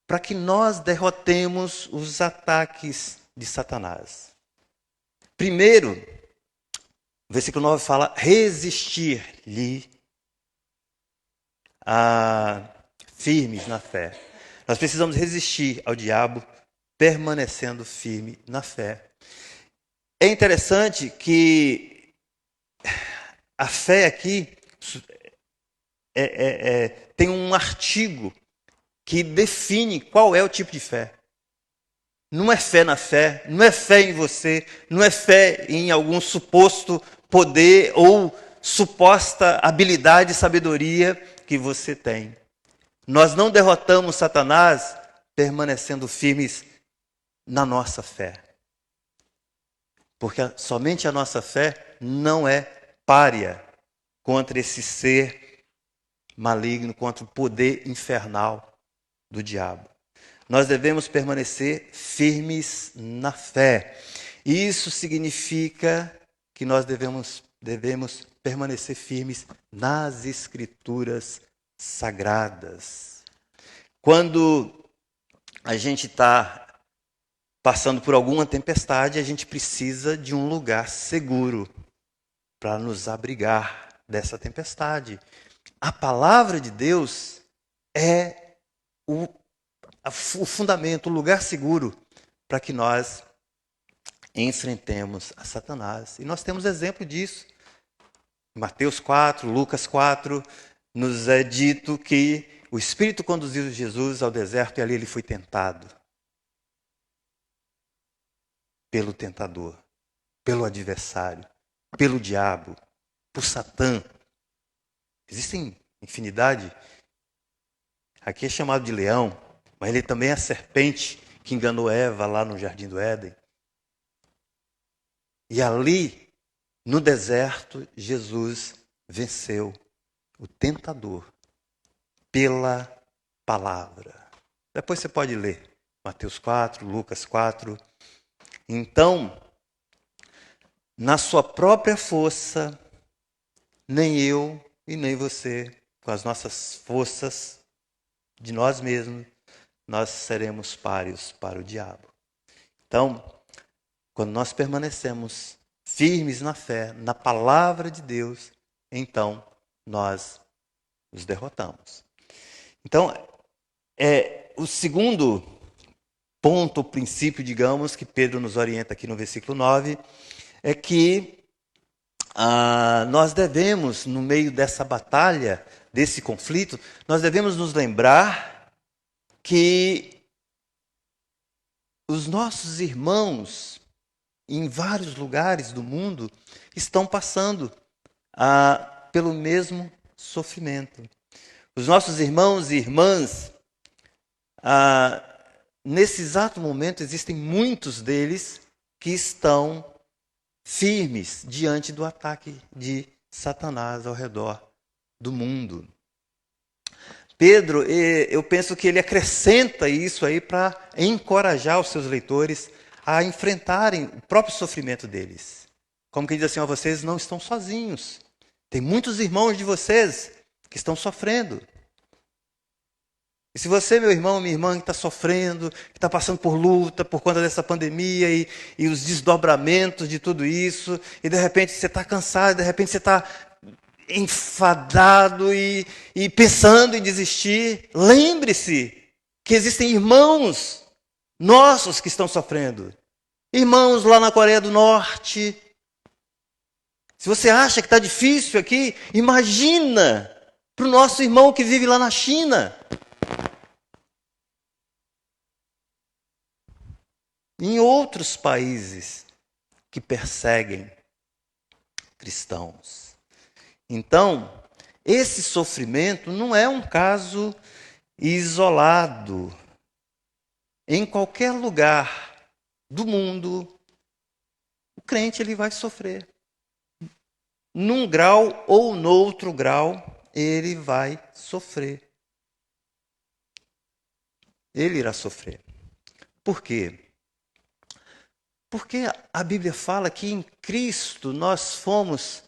para que nós derrotemos os ataques de Satanás. Primeiro, o versículo 9 fala: resistir-lhe firmes na fé. Nós precisamos resistir ao diabo permanecendo firme na fé. É interessante que a fé aqui tem um artigo que define qual é o tipo de fé. não é fé na fé, não é fé em você, não é fé em algum suposto poder ou suposta habilidade e sabedoria que você tem. Nós não derrotamos Satanás permanecendo firmes na nossa fé. Porque somente a nossa fé não é pária contra esse ser maligno, contra o poder infernal do diabo. Nós devemos permanecer firmes na fé. Isso significa que nós devemos permanecer firmes nas Escrituras sagradas. Quando a gente está passando por alguma tempestade, a gente precisa de um lugar seguro para nos abrigar dessa tempestade. A palavra de Deus é o fundamento, o lugar seguro para que nós enfrentemos a Satanás. E nós temos exemplo disso. Em Mateus 4, Lucas 4, nos é dito que o Espírito conduziu Jesus ao deserto e ali ele foi tentado pelo tentador, pelo adversário, pelo diabo, por Satã. Existem infinidade. Aqui é chamado de leão, mas ele também é a serpente que enganou Eva lá no Jardim do Éden. E ali, no deserto, Jesus venceu o tentador pela palavra. Depois você pode ler Mateus 4, Lucas 4. Então, na sua própria força, nem eu e nem você, com as nossas forças de nós mesmos, nós seremos páreos para o diabo. Então, quando nós permanecemos firmes na fé, na palavra de Deus, então nós os derrotamos. Então, o segundo ponto, o princípio, digamos, que Pedro nos orienta aqui no versículo 9, é que nós devemos, no meio dessa batalha, desse conflito, nós devemos nos lembrar que os nossos irmãos, em vários lugares do mundo, estão passando pelo mesmo sofrimento. Os nossos irmãos e irmãs, nesse exato momento, existem muitos deles que estão firmes diante do ataque de Satanás ao redor do mundo. Pedro, eu penso que ele acrescenta isso aí para encorajar os seus leitores a enfrentarem o próprio sofrimento deles. Como que ele diz assim, vocês não estão sozinhos. Tem muitos irmãos de vocês que estão sofrendo. E se você, meu irmão, minha irmã, que está sofrendo, que está passando por luta por conta dessa pandemia e os desdobramentos de tudo isso, e de repente você está cansado, de repente você está enfadado e pensando em desistir, lembre-se que existem irmãos nossos que estão sofrendo. Irmãos lá na Coreia do Norte. Se você acha que está difícil aqui, imagina para o nosso irmão que vive lá na China. Em outros países que perseguem cristãos. Então, esse sofrimento não é um caso isolado. Em qualquer lugar do mundo, o crente ele vai sofrer. Num grau ou no outro grau, ele vai sofrer. Ele irá sofrer. Por quê? Porque a Bíblia fala que em Cristo nós fomos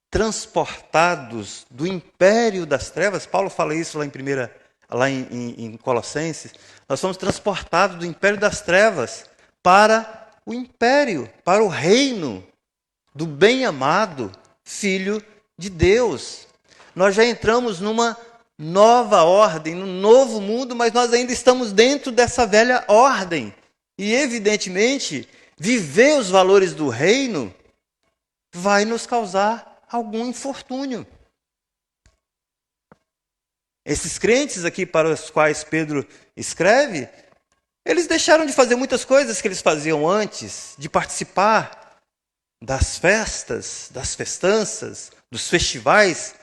transportados do império das trevas. Paulo fala isso lá em Colossenses. Nós fomos transportados do império das trevas para o império, para o reino do bem-amado Filho de Deus. Nós já entramos numa nova ordem, num novo mundo, mas nós ainda estamos dentro dessa velha ordem. E, evidentemente, viver os valores do reino vai nos causar algum infortúnio. Esses crentes aqui para os quais Pedro escreve Eles deixaram de fazer muitas coisas que eles faziam antes, de participar das festas, das festanças, dos festivais.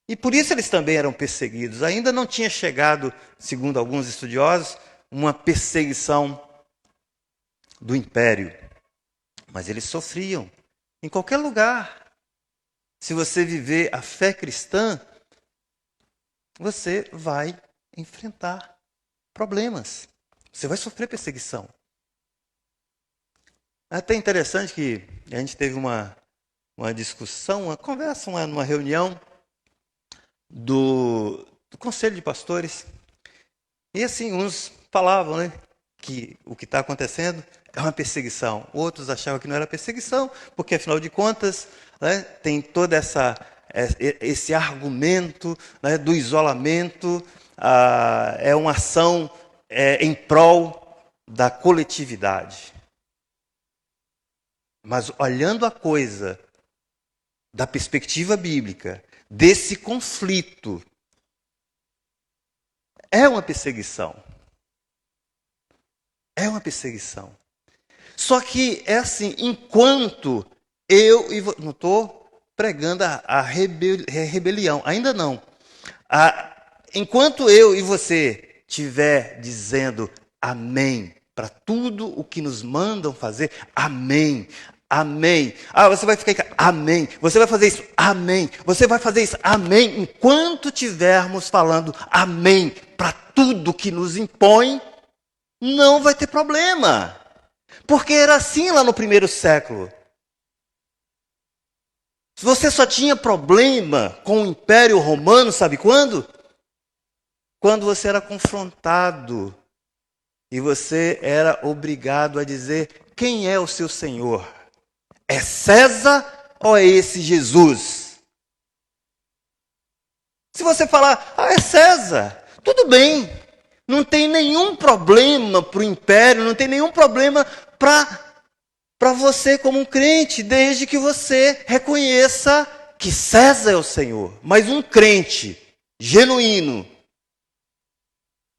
E por isso eles também eram perseguidos. Ainda não tinha chegado, segundo alguns estudiosos, uma perseguição do império. Mas eles sofriam em qualquer lugar. Se você viver a fé cristã, você vai enfrentar problemas. Você vai sofrer perseguição. É até interessante que a gente teve uma discussão, uma conversa, numa reunião do Conselho de Pastores. E assim, uns falavam, né, que o que está acontecendo é uma perseguição. Outros achavam que não era perseguição, porque afinal de contas, né, tem todo esse argumento, né, do isolamento, é uma ação em prol da coletividade. Mas olhando a coisa da perspectiva bíblica, desse conflito, é uma perseguição. É uma perseguição. Só que é assim, enquanto eu e você... Não estou pregando a rebelião, ainda não. Enquanto eu e você estiver dizendo amém para tudo o que nos mandam fazer, amém, amém. Você vai ficar aí, amém. Você vai fazer isso, amém. Você vai fazer isso, amém. Enquanto estivermos falando amém para tudo que nos impõe, não vai ter problema. Porque era assim lá no primeiro século. Você só tinha problema com o Império Romano, sabe quando? Quando você era confrontado e você era obrigado a dizer: quem é o seu Senhor? É César ou é esse Jesus? Se você falar, é César, tudo bem. Não tem nenhum problema para o império, não tem nenhum problema para você como um crente, desde que você reconheça que César é o Senhor. Mas um crente genuíno,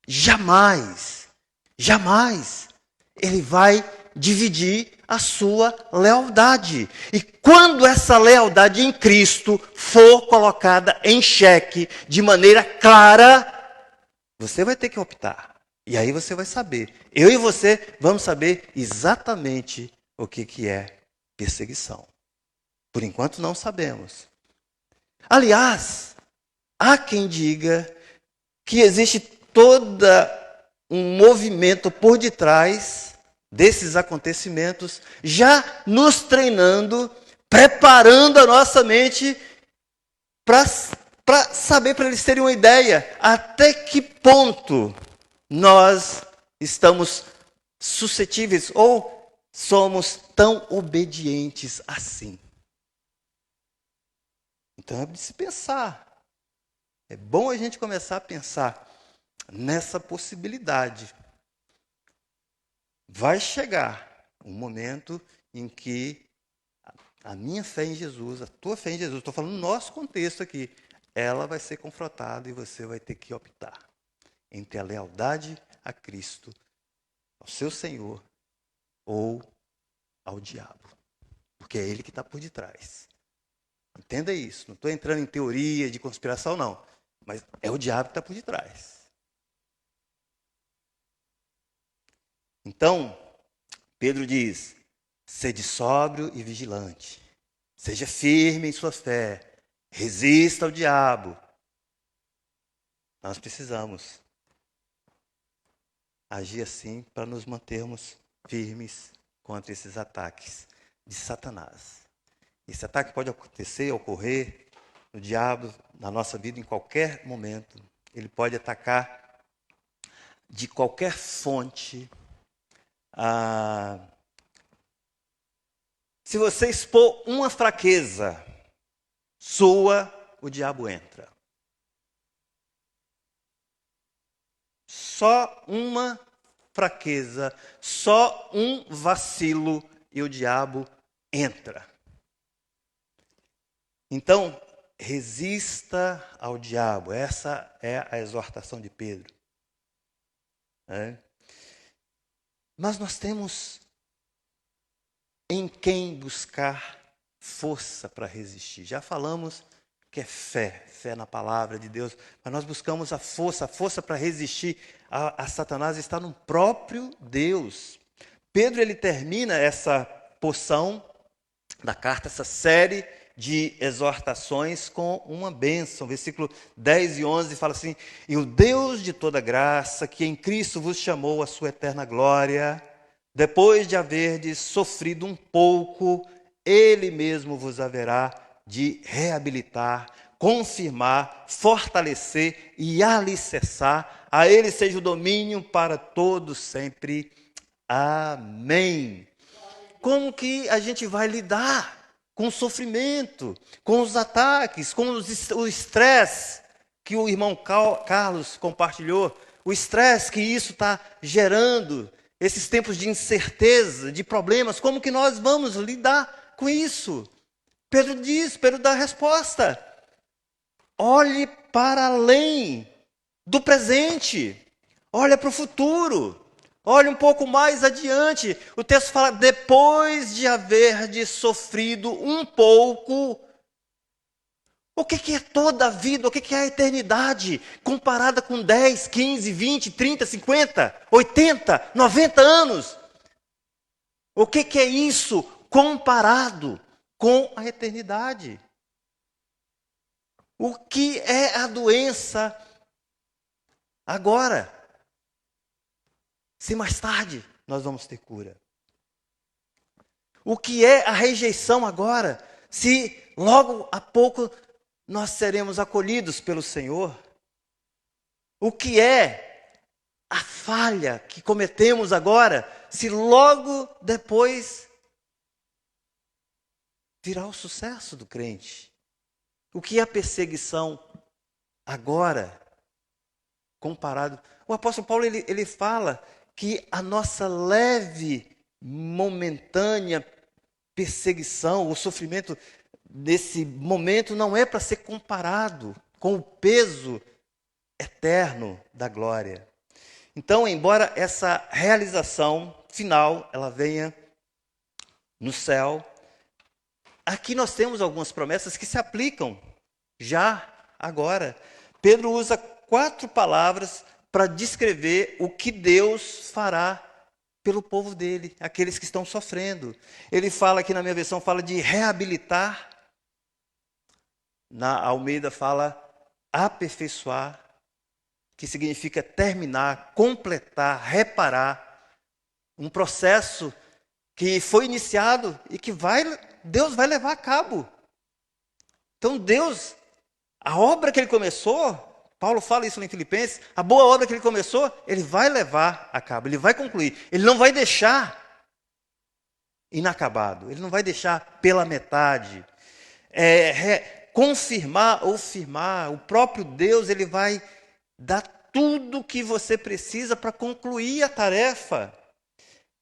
jamais ele vai dividir a sua lealdade. E quando essa lealdade em Cristo for colocada em xeque de maneira clara, você vai ter que optar. E aí você vai saber. Eu e você vamos saber exatamente o que é perseguição. Por enquanto não sabemos. Aliás, há quem diga que existe todo um movimento por detrás desses acontecimentos, já nos treinando, preparando a nossa mente para saber, para eles terem uma ideia, até que ponto nós estamos suscetíveis ou somos tão obedientes assim. Então é de se pensar. É bom a gente começar a pensar nessa possibilidade. Vai chegar um momento em que a minha fé em Jesus, a tua fé em Jesus, estou falando no nosso contexto aqui, ela vai ser confrontada e você vai ter que optar entre a lealdade a Cristo, ao seu Senhor, ou ao diabo. Porque é ele que está por detrás. Entenda isso. Não estou entrando em teoria de conspiração, não. Mas é o diabo que está por detrás. Então, Pedro diz: sede sóbrio e vigilante. Seja firme em sua fé. Resista ao diabo. Nós precisamos agir assim para nos mantermos firmes contra esses ataques de Satanás. Esse ataque pode ocorrer no diabo, na nossa vida, em qualquer momento. Ele pode atacar de qualquer fonte. Se você expor uma fraqueza sua, o diabo entra. Só uma fraqueza, só um vacilo e o diabo entra. Então, resista ao diabo. Essa é a exortação de Pedro. né? Mas nós temos em quem buscar força para resistir. Já falamos que é fé na palavra de Deus, mas nós buscamos a força para resistir a Satanás está no próprio Deus. Pedro, ele termina essa porção da carta, essa série de exortações com uma bênção. Versículo 10 e 11 fala assim: e o Deus de toda graça, que em Cristo vos chamou à sua eterna glória, depois de haverdes sofrido um pouco, Ele mesmo vos haverá de reabilitar, confirmar, fortalecer e alicerçar. A Ele seja o domínio para todos sempre. Amém. Como que a gente vai lidar com o sofrimento, com os ataques, com o estresse que o irmão Carlos compartilhou, o estresse que isso está gerando, esses tempos de incerteza, de problemas, como que nós vamos lidar com isso? Pedro dá a resposta. Olhe para além do presente, olha para o futuro. Olhe um pouco mais adiante. O texto fala, depois de haverdes sofrido um pouco. O que é toda a vida? O que é a eternidade? Comparada com 10, 15, 20, 30, 50, 80, 90 anos. O que é isso comparado com a eternidade? O que é a doença agora? Se mais tarde nós vamos ter cura. O que é a rejeição agora? Se logo a pouco nós seremos acolhidos pelo Senhor. O que é a falha que cometemos agora? Se logo depois virá o sucesso do crente. O que é a perseguição agora? Comparado. O apóstolo Paulo ele fala que a nossa leve, momentânea perseguição, o sofrimento desse momento não é para ser comparado com o peso eterno da glória. Então, embora essa realização final ela venha no céu, aqui nós temos algumas promessas que se aplicam já agora. Pedro usa 4 palavras para descrever o que Deus fará pelo povo dele, aqueles que estão sofrendo. Ele fala aqui na minha versão, fala de reabilitar. Na Almeida fala aperfeiçoar, que significa terminar, completar, reparar. Um processo que foi iniciado e que Deus vai levar a cabo. Então Deus, a obra que Ele começou, Paulo fala isso em Filipenses, a boa obra que Ele começou, Ele vai levar a cabo, Ele vai concluir. Ele não vai deixar inacabado, Ele não vai deixar pela metade. Confirmar ou firmar, o próprio Deus, Ele vai dar tudo o que você precisa para concluir a tarefa.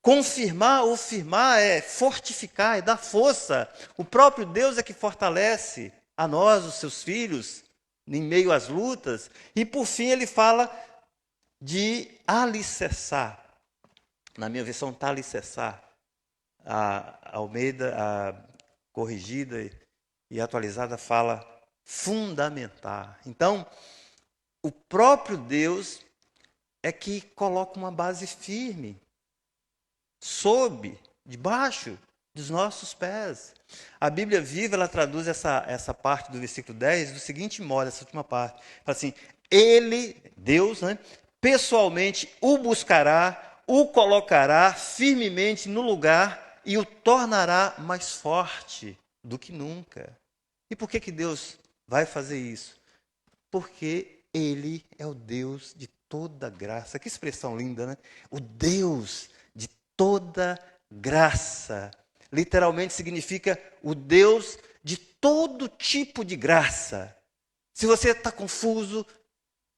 Confirmar ou firmar é fortificar, é dar força. O próprio Deus é que fortalece a nós, os seus filhos, em meio às lutas. E por fim ele fala de alicerçar. Na minha versão está alicerçar. A Almeida, a corrigida e atualizada fala fundamentar. Então, o próprio Deus é que coloca uma base firme, debaixo dos nossos pés. A Bíblia Viva, ela traduz essa parte do versículo 10 do seguinte modo, essa última parte. Fala assim, Deus, pessoalmente o buscará, o colocará firmemente no lugar e o tornará mais forte do que nunca. E por que Deus vai fazer isso? Porque Ele é o Deus de toda graça. Que expressão linda, né? O Deus de toda graça. Literalmente significa o Deus de todo tipo de graça. Se você está confuso,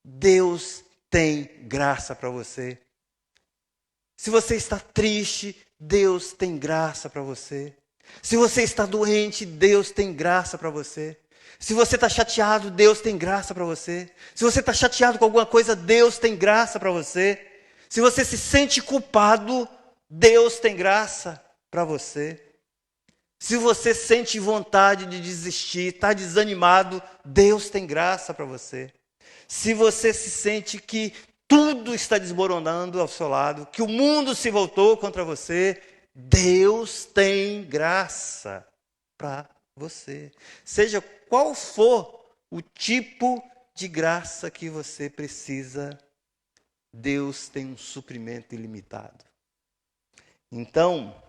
Deus tem graça para você. Se você está triste, Deus tem graça para você. Se você está doente, Deus tem graça para você. Se você está chateado, Deus tem graça para você. Se você está chateado com alguma coisa, Deus tem graça para você. Se você se sente culpado, Deus tem graça para você. Se você sente vontade de desistir, está desanimado, Deus tem graça para você. Se você se sente que tudo está desmoronando ao seu lado, que o mundo se voltou contra você, Deus tem graça para você. Seja qual for o tipo de graça que você precisa, Deus tem um suprimento ilimitado. Então,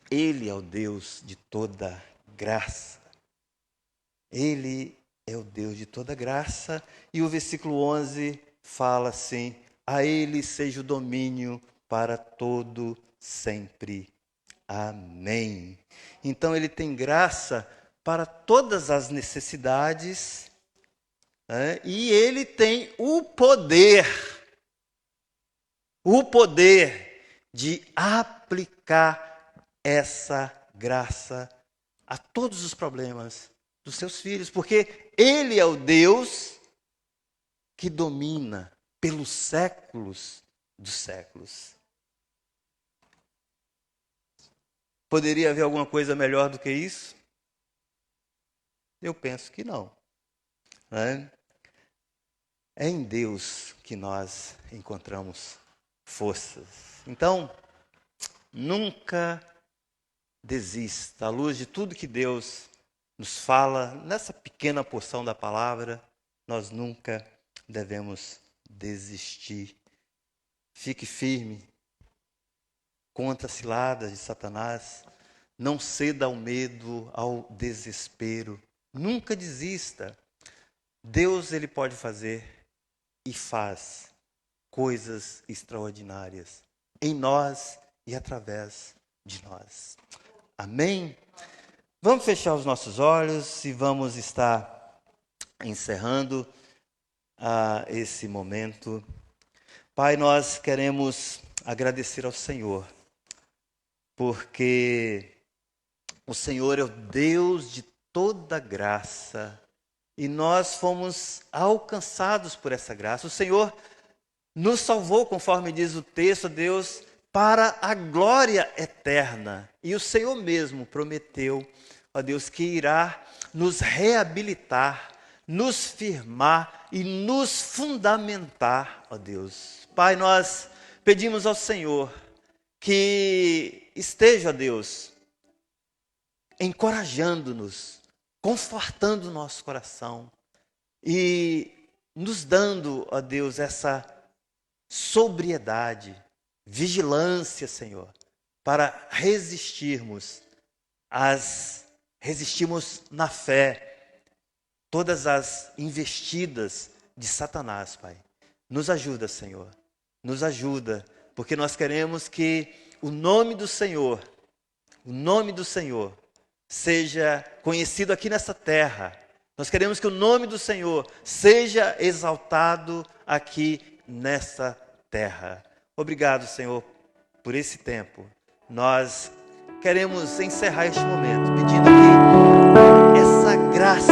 Ele é o Deus de toda graça. Ele é o Deus de toda graça. E o versículo 11 fala assim: a Ele seja o domínio para todo sempre. Amém. Então Ele tem graça para todas as necessidades, né? E Ele tem o poder de aplicar essa graça a todos os problemas dos seus filhos, porque Ele é o Deus que domina pelos séculos dos séculos. Poderia haver alguma coisa melhor do que isso? Eu penso que não. Né? É em Deus que nós encontramos forças. Então, nunca desista. À luz de tudo que Deus nos fala, nessa pequena porção da palavra, nós nunca devemos desistir. Fique firme contra as ciladas de Satanás. Não ceda ao medo, ao desespero. Nunca desista. Deus, Ele pode fazer e faz coisas extraordinárias em nós e através de nós. Amém? Vamos fechar os nossos olhos e vamos estar encerrando esse momento. Pai, nós queremos agradecer ao Senhor, porque o Senhor é o Deus de toda graça e nós fomos alcançados por essa graça. O Senhor nos salvou, conforme diz o texto, Deus, para a glória eterna. E o Senhor mesmo prometeu, ó Deus, que irá nos reabilitar, nos firmar e nos fundamentar, ó Deus. Pai, nós pedimos ao Senhor que esteja, ó Deus, encorajando-nos, confortando o nosso coração e nos dando, ó Deus, essa sobriedade, vigilância, Senhor, para resistirmos na fé todas as investidas de Satanás, Pai. Nos ajuda, Senhor, nos ajuda, porque nós queremos que o nome do Senhor seja conhecido aqui nessa terra. Nós queremos que o nome do Senhor seja exaltado aqui nessa terra. Obrigado, Senhor, por esse tempo. Nós queremos encerrar este momento pedindo que essa graça